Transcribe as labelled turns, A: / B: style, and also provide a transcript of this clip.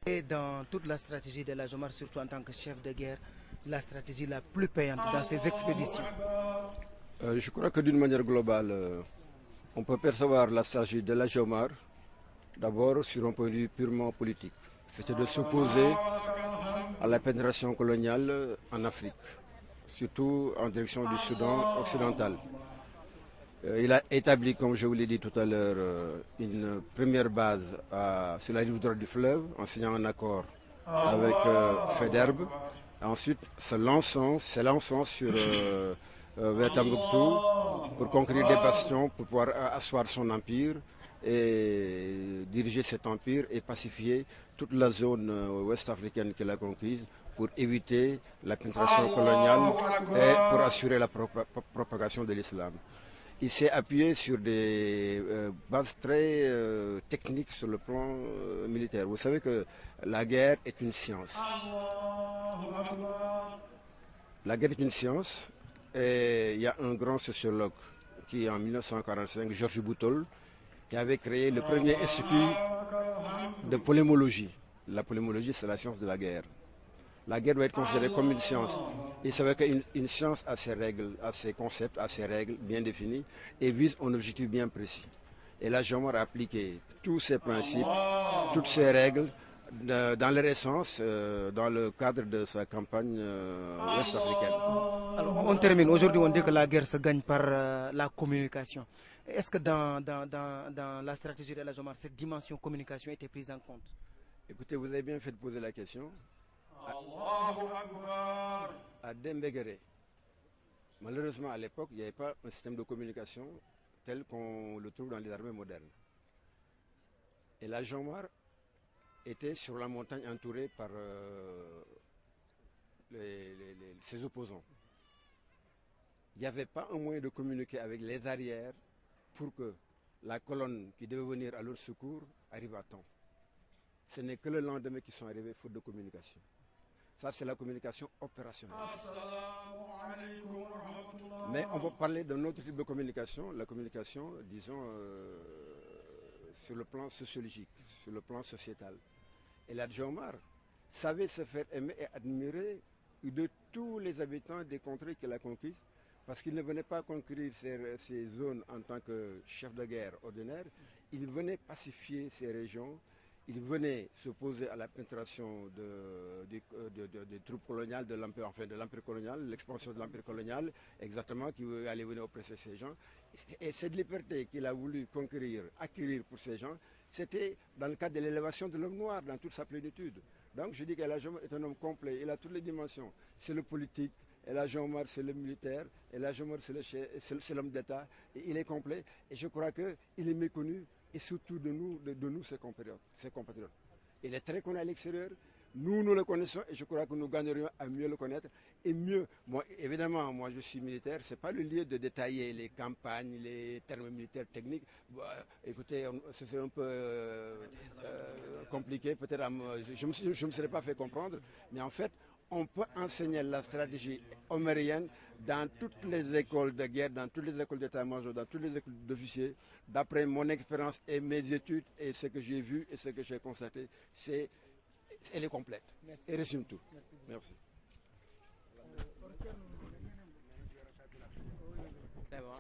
A: Et dans toute la stratégie de la Jomar, surtout en tant que chef de guerre, la stratégie la plus payante dans ces expéditions?
B: Je crois que d'une manière globale, on peut percevoir la stratégie de la Jomar d'abord sur un point de vue purement politique. C'était de s'opposer à la pénétration coloniale en Afrique, surtout en direction du Soudan occidental. Il a établi, comme je vous l'ai dit tout à l'heure, une première base sur la rive droite du fleuve, en signant un accord avec Faidherbe. Ensuite, s'élançant vers Tombouctou pour conquérir des bastions, pour pouvoir asseoir son empire et diriger cet empire et pacifier toute la zone ouest africaine qu'il a conquise pour éviter la pénétration coloniale et pour assurer la propagation de l'islam. Il s'est appuyé sur des bases très techniques sur le plan militaire. Vous savez que la guerre est une science. La guerre est une science et il y a un grand sociologue qui, en 1945, Georges Boutol, qui avait créé le premier institut de polémologie. La polémologie, c'est la science de la guerre. La guerre doit être considérée comme une science. Il savait qu'une science a ses règles, a ses concepts, a ses règles bien définies et vise un objectif bien précis. Et là, Jomar a appliqué tous ces principes, toutes ces règles dans leur essence, dans le cadre de sa campagne ouest-africaine.
A: Alors, on termine. Aujourd'hui, on dit que la guerre se gagne par la communication. Est-ce que dans la stratégie de la Jomar, cette dimension communication était prise en compte?
B: Écoutez, vous avez bien fait de poser la question. À Dembégéré, malheureusement à l'époque, il n'y avait pas un système de communication tel qu'on le trouve dans les armées modernes. Et la Jomar était sur la montagne entourée par ses opposants. Il n'y avait pas un moyen de communiquer avec les arrières pour que la colonne qui devait venir à leur secours arrive à temps. Ce n'est que le lendemain qu'ils sont arrivés faute de communication. Ça, c'est la communication opérationnelle. Mais on peut parler d'un autre type de communication, la communication, disons, sur le plan sociologique, sur le plan sociétal. Et la Jomar savait se faire aimer et admirer de tous les habitants des contrées qu'elle a conquises, parce qu'il ne venait pas conquérir ces zones en tant que chef de guerre ordinaire, il venait pacifier ces régions. Il venait s'opposer à la pénétration des troupes coloniales de l'empire, enfin de l'empire colonial, l'expansion de l'empire colonial, exactement, qui allait venir oppresser ces gens. Et cette liberté qu'il a voulu conquérir, acquérir pour ces gens, c'était dans le cadre de l'élévation de l'homme noir dans toute sa plénitude. Donc je dis qu'El Jomar est un homme complet, il a toutes les dimensions. C'est le politique, El Jomar c'est le militaire, El Jomar c'est l'homme d'État, et il est complet. Et je crois qu'il est méconnu, et surtout de nous ses compatriotes. Il est très connu à l'extérieur, nous le connaissons et je crois que nous gagnerions à mieux le connaître. Et mieux, évidemment, moi je suis militaire, ce n'est pas le lieu de détailler les campagnes, les termes militaires techniques. Écoutez, ce serait un peu compliqué, peut-être je ne me serais pas fait comprendre, mais en fait, on peut enseigner la stratégie omérienne dans toutes les écoles de guerre, dans toutes les écoles d'état-major, dans toutes les écoles d'officiers. D'après mon expérience et mes études et ce que j'ai vu et ce que j'ai constaté, elle est complète.
A: Merci.
B: Elle résume tout. Merci.
A: C'est bon.